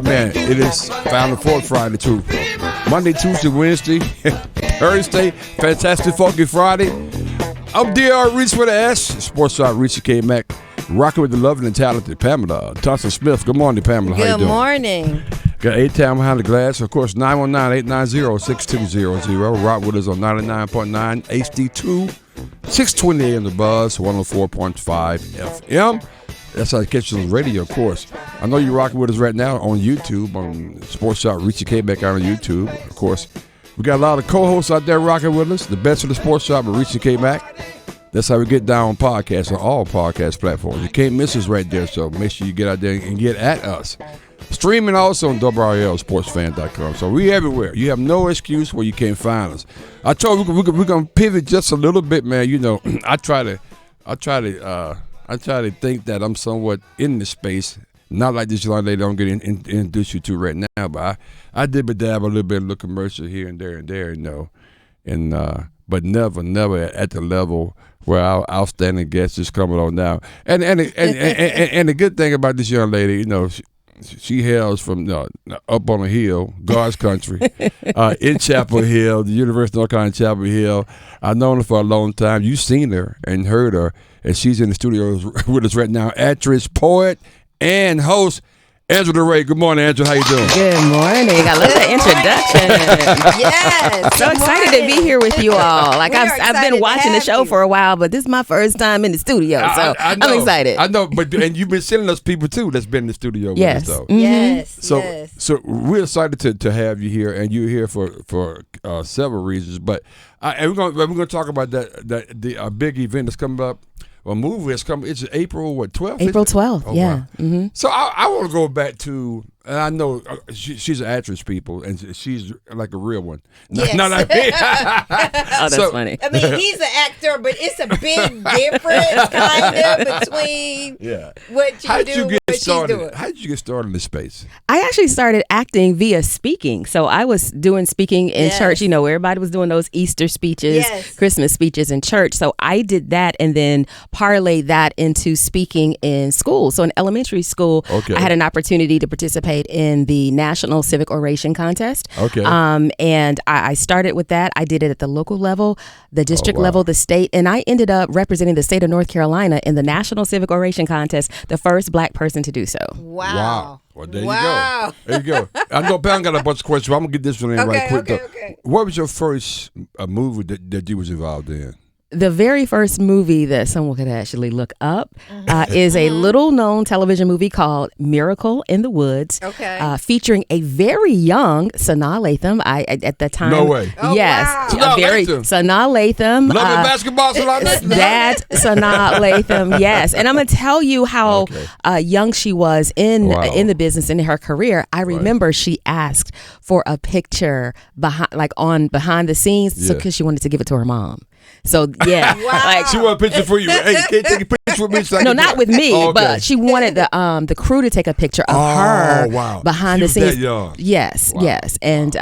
man, it is Final Fourth Friday too. Monday, Tuesday, Wednesday, Thursday, Fantastic Funky Friday. I'm DR Reach with the S, Sports Shop Reach K-Mac, rocking with the lovely and talented Pamela Thompson-Smith. Good morning, Pamela. How you doing? Good morning. Got A-Town behind the glass. Of course, 919-890-6200. Rock with us on 99.9 HD2, 620 AM The Buzz, 104.5 FM. That's how you catch us on the radio, of course. I know you're rocking with us right now on YouTube, on Sports Shop Reach K-Mac out on YouTube. Of course, we got a lot of co-hosts out there rocking with us. The best of the Sports Shop at Reach K-Mac. That's how we get down on podcasts, on all podcast platforms. You can't miss us right there, so make sure you get out there and get at us. Streaming also on WRLSportsFan.com. So we everywhere. You have no excuse where you can't find us. I told you we're gonna pivot just a little bit, man. You know, I try to think that I'm somewhat in the space. Not like this young lady I'm getting introduce you to right now, but I dib a dab a little bit, a little commercial here and there, you know, and but never at the level where our outstanding guest is coming on now. And the good thing about this young lady, you know, she hails from up on a hill, God's country, in Chapel Hill, the University of North Carolina, Chapel Hill. I've known her for a long time. You've seen her and heard her, and she's in the studio with us right now. Actress, poet, and host Angela Ray. Good morning, Angela. How you doing? Good morning. I love the introduction. Yes. So excited to be here with you all. Like I've been watching the show for a while, but this is my first time in the studio, so I'm excited. I know, and you've been sending us people too that's been in the studio with us, though. Mm-hmm. So we're excited to have you here, and you're here for several reasons. But and we're gonna talk about the big event that's coming up. A movie has come. It's April 12th. April 12th. Oh, yeah. Wow. Mm-hmm. So I want to go back to. And I know she's an actress, people, and she's like a real one. Yes. Not like me. Oh, that's funny. I mean, he's an actor, but it's a big difference, kind of, between what you do and what she's doing. How did you get started in this space? I actually started acting via speaking. So I was doing speaking in church, you know, where everybody was doing those Easter speeches, Christmas speeches in church. So I did that and then parlayed that into speaking in school. So in elementary school, I had an opportunity to participate in the National Civic Oration Contest. And I started with that. I did it at the local level, the district level, the state, and I ended up representing the state of North Carolina in the National Civic Oration Contest, the first Black person to do so. Wow. Well, there you go. There you go. I know Pam got a bunch of questions, but I'm going to get this one in right quick. Okay. What was your first movie that you was involved in? The very first movie that someone could actually look up is a little known television movie called Miracle in the Woods, featuring a very young Sanaa Lathan. At the time, no way. Yes, Sanaa Lathan. Love basketball, That Sanaa Lathan. Yes, and I'm gonna tell you how young she was in the business in her career. I remember she asked for a picture behind the scenes, because she wanted to give it to her mom. So like she want a picture for you. Hey, can you take a picture with me? So no, not with me, but she wanted the crew to take a picture of her behind the scenes. That young. Yes. And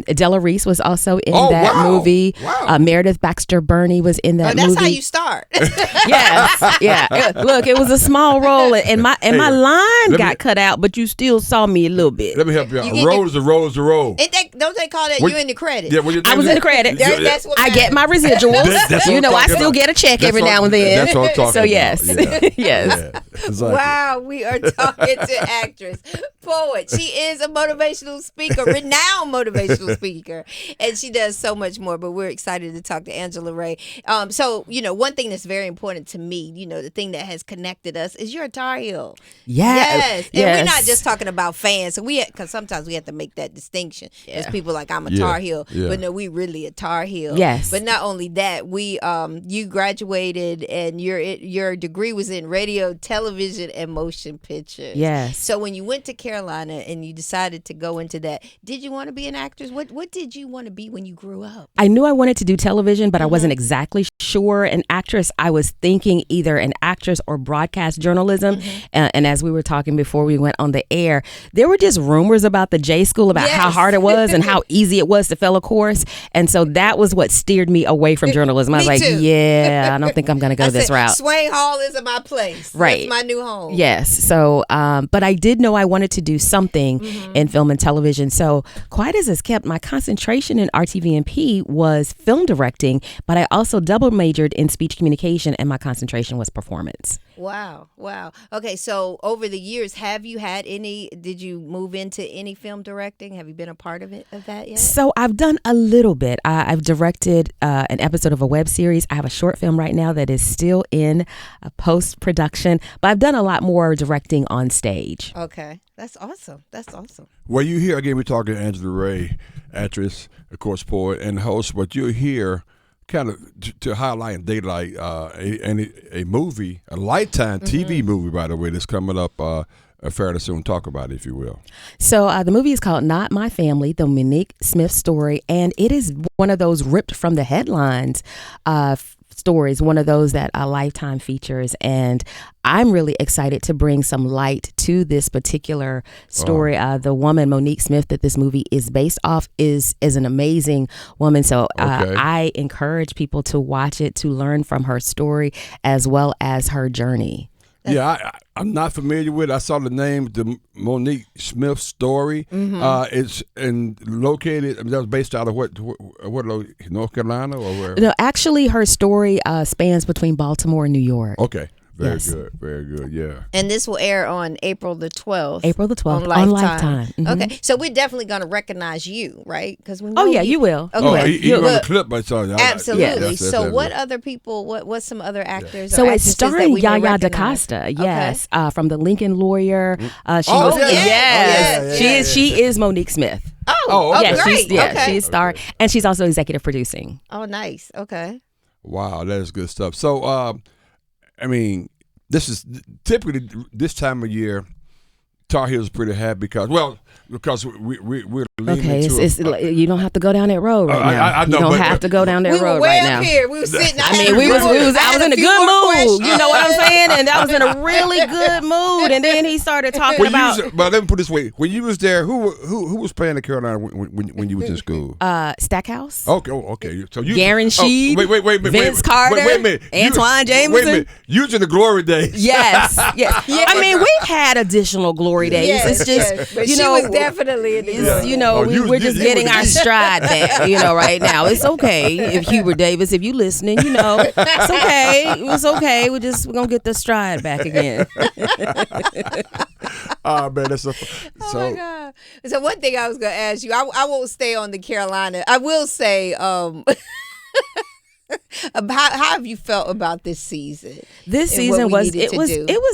Della Reese was also in that movie. Meredith Baxter Burney was in that movie. That's how you start. Yes, look, it was a small role, and my line got cut out, but you still saw me a little bit. Let me help you out. A roll is a roll is a roll. Don't they call that you in the credit? Yeah, I was in the credit. That's what I get my residuals. You know, I still get a check every now and then. That's what I'm talking about. So yes. Yes. Exactly. Wow, we are talking to actress, poet. She is a motivational speaker, renowned motivational speaker, and she does so much more. But we're excited to talk to Angela Ray. So, you know, one thing that's very important to me, you know, the thing that has connected us is you're a Tar Heel. Yes. And we're not just talking about fans. So because sometimes we have to make that distinction. There's people like, I'm a Tar Heel, but no, we really a Tar Heel. Yes. But not only that, you graduated and your degree was in radio, television, and motion pictures. Yes. So when you went to Carolina and you decided to go into that, did you want to be an actress? What did you want to be when you grew up? I knew I wanted to do television, but I wasn't exactly sure. An actress, I was thinking either an actress or broadcast journalism. And as we were talking before we went on the air, there were just rumors about the J School about how hard it was and and how easy it was to fill a course. And so that was what steered me away from journalism. I was like, yeah, I don't think I'm going to go this route. Swain Hall isn't my place. Right. It's my new home. Yes. So, but I did know I wanted to do something in film and television. So quite as it's kept, my concentration in RTVMP was film directing, but I also double majored in speech communication, and my concentration was performance. Wow. Okay, so over the years, did you move into any film directing? Have you been a part of that yet? So I've done a little bit. I've directed an episode of a web series. I have a short film right now that is still in post-production, but I've done a lot more directing on stage. Okay, that's awesome. Well, you hear, again, we're talking to Angela Ray, actress, of course, poet, and host, but you're here kind of to highlight and daylight a movie, a Lifetime TV movie, by the way, that's coming up fairly soon. Talk about it, if you will. So the movie is called Not My Family, the Monique Smith Story, and it is one of those ripped from the headlines stories, one of those that Lifetime features, and I'm really excited to bring some light to this particular story. The woman, Monique Smith, that this movie is based off is an amazing woman. So I encourage people to watch it, to learn from her story as well as her journey. Yeah, I'm not familiar with it. I saw the name, the Monique Smith Story. It's located, that was based out of what North Carolina or where? No, actually, her story spans between Baltimore and New York. Okay. Very good, yeah. And this will air on April the 12th. April the 12th on Lifetime. Okay, so we're definitely going to recognize you, right? Because you will. Okay. Even on the clip, I saw that. Absolutely. Yes, so what other people, what's some other actors? So or it's starring Yaya DaCosta, yes, from the Lincoln Lawyer. She is Monique Smith. Great. She's star, and she's also executive producing. Oh, nice. Okay. Wow, that is good stuff. So, I mean, this is typically this time of year. Tar Heels is pretty happy because we're leaning into you don't have to go down that road right now. I know, you don't have to go down that road right now. Here. We were sitting. I was in a good mood. You know what I'm saying? And I was in a really good mood. And then he started talking about. But let me put it this way: when you was there, who was playing the Carolina when you was in school? Stackhouse. Okay. So you Garen Sheed. Wait, Vince Carter. Wait a minute. Antoine Jameson. Wait a minute. You was in the glory days. Yes. I mean, we've had additional glory days. It's just but she was definitely in the we're just getting our stride back, right now. It's okay if Hubert Davis, if you listening, it's okay. It's okay. We're going to get the stride back again. Oh, man, that's oh, my God. So one thing I was going to ask you, I won't stay on the Carolina. I will say, how have you felt about this season? This season was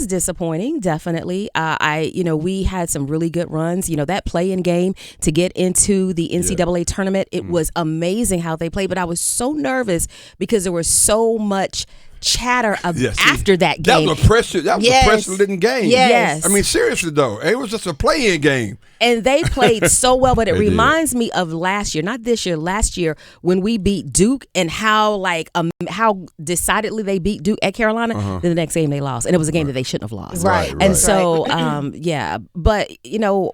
disappointing, definitely. We had some really good runs. That play-in game to get into the NCAA tournament, it was amazing how they played, but I was so nervous because there was so much chatter after that game. That was a pressure-ridden game. Yes. I mean, seriously though, it was just a play-in game. And they played so well, but it reminds me of last year, not this year, last year when we beat Duke and how decidedly they beat Duke at Carolina. Then the next game they lost, and it was a game that they shouldn't have lost. Right. And so, but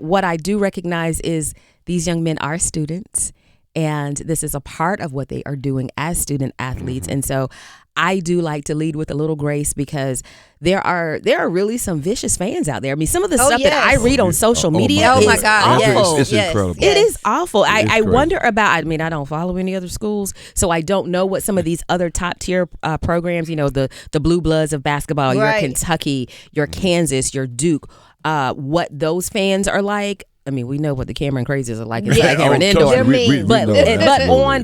what I do recognize is these young men are students, and this is a part of what they are doing as student athletes, and so. I do like to lead with a little grace because there are really some vicious fans out there. I mean, some of the stuff that I read on social media is awful. It's incredible. It is awful. I wonder about, I don't follow any other schools, so I don't know what some of these other top tier programs, the Blue Bloods of basketball, your Kentucky, your Kansas, your Duke, what those fans are like. I mean, we know what the Cameron Crazies are like inside Cameron Indoor.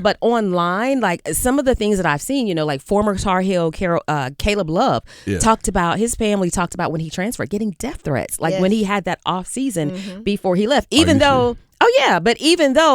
But online, like some of the things that I've seen, like former Tar Heel Caleb Love talked about, his family talked about when he transferred, getting death threats, like when he had that off season before he left, even though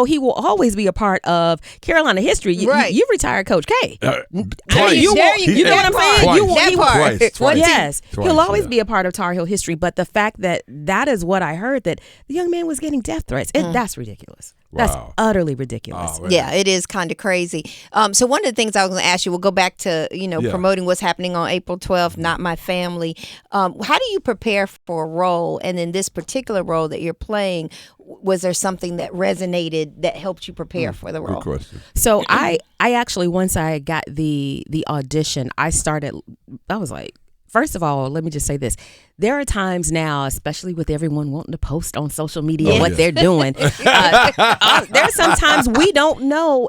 he will always be a part of Carolina history. You retired Coach K. Twice. You know what I'm saying? Twice. Yes. He'll always be a part of Tar Heel history. But the fact that is what I heard, that the young man was getting death threats, that's ridiculous. That's Wow. utterly ridiculous. Oh, Yeah, it is kind of crazy. So one of the things I was going to ask you, we'll go back to, promoting what's happening on April 12th, Not My Family. How do you prepare for a role? And in this particular role that you're playing, was there something that resonated that helped you prepare for the role? Good question. So I actually, once I got the audition, I was like, first of all, let me just say this. There are times now, especially with everyone wanting to post on social media what they're doing. There's sometimes we don't know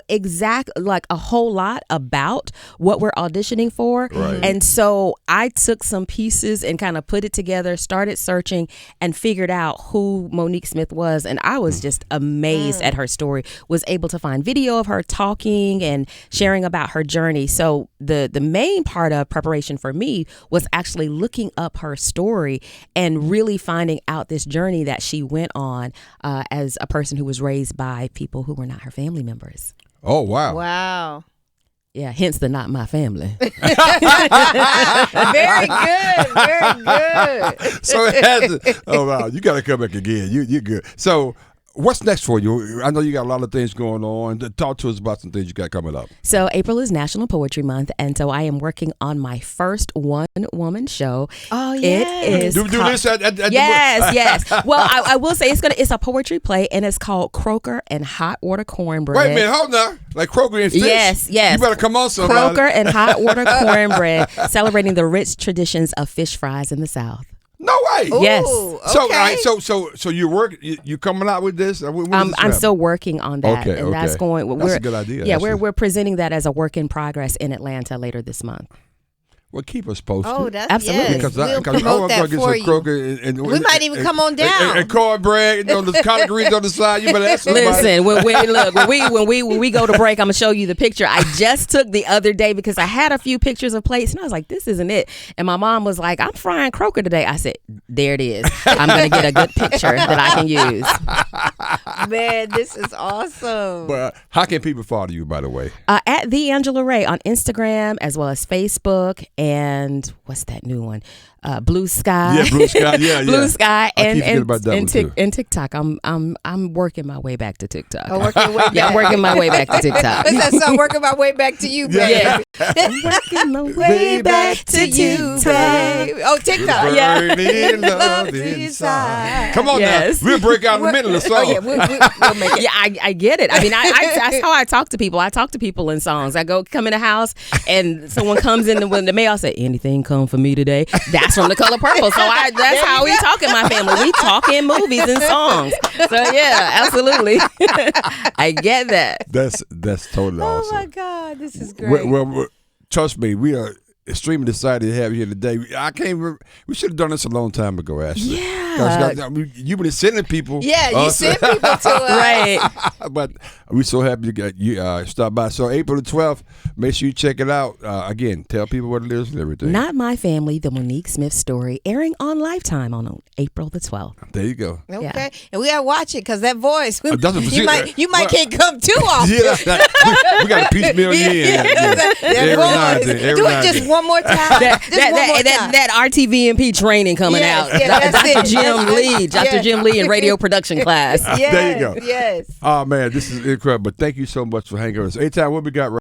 like a whole lot about what we're auditioning for. Right. And so I took some pieces and kind of put it together, started searching, and figured out who Monique Smith was. And I was just amazed at her story, was able to find video of her talking and sharing about her journey. So the main part of preparation for me was actually looking up her story and really finding out this journey that she went on as a person who was raised by people who were not her family members. Oh, wow. Wow. Yeah, hence the not my family. Very good. Very good. So it has to, oh, wow. You got to come back again. You're good. So what's next for you? I know you got a lot of things going on. Talk to us about some things you got coming up. So April is National Poetry Month, and so I am working on my first one-woman show. Oh, yeah. It is Do this at yes. Well, I will say it's a poetry play, and it's called Croaker and Hot Water Cornbread. Wait a minute, hold on. Like Kroger and fish? Yes. You better come on, somebody. Croaker and Hot Water Cornbread, celebrating the rich traditions of fish fries in the South. No way. Ooh, Yes. So, all okay. right, so you coming out with this? When does this I'm happen? still working on that, Okay, and that's okay. going. That's a good idea, Yeah, actually. we're presenting that as a work in progress in Atlanta later this month. Well, keep us posted. Oh, that's Absolutely. yes. Because We'll I promote want that to get for some you. Kroger and We might even come on down. and cornbread. The collard greens on the side. You better ask somebody. Listen, when we go to break, I'm gonna show you the picture I just took the other day because I had a few pictures of plates and I was like, this isn't it. And my mom was like, I'm frying croaker today. I said, there it is. I'm gonna get a good picture that I can use. Man, this is awesome. But how can people follow you, by the way? At the Angela Ray on Instagram as well as Facebook and what's that new one? Blue Sky. Yeah, Blue Sky. Yeah, Blue Sky I keep forgetting about that one, too. and TikTok. I'm working my way back to TikTok. Oh, working your way Yeah, I'm back. working my way back to TikTok. What's that song? Working my way back to you, baby. Yeah. Working my way back to you, babe. Oh, TikTok. Burning love inside. Come on Yes. now. We'll break out in a minute or so. Oh, yeah, we'll make it. Yeah, I get it. I mean, that's how I talk to people. I talk to people in songs. I come in the house and someone comes in the mail. I say, anything come for me today? That's from The Color Purple. So that's how we talk in my family. We talk in movies and songs. So yeah, absolutely. I get that. That's totally awesome. Oh, my God. This is great. Well, trust me, we are extremely excited to have you here today. I can't remember. We should have done this a long time ago, Ashley. Yeah. You've been sending people. Yeah, you send people to us. Right. But we're so happy you stop by. So April the 12th, make sure you check it out. Again, tell people what it is and everything. Not My Family, the Monique Smith Story, airing on Lifetime on April the 12th. There you go. Okay, Yeah. and we gotta watch it because that voice. That's what- You might can't come too often. Yeah, we got to piecemeal you in. Every now and then. Every Do now it and just then. one more time. Just one more time. That RTVMP training coming Yes, out. yeah, that's Dr. it. Jim That's Lee. it. Dr. Yes. Jim Lee in radio production class. Yes, There you go. Yes. Oh, man, this is incredible. Thank you so much for hanging with us. Anytime, what we got right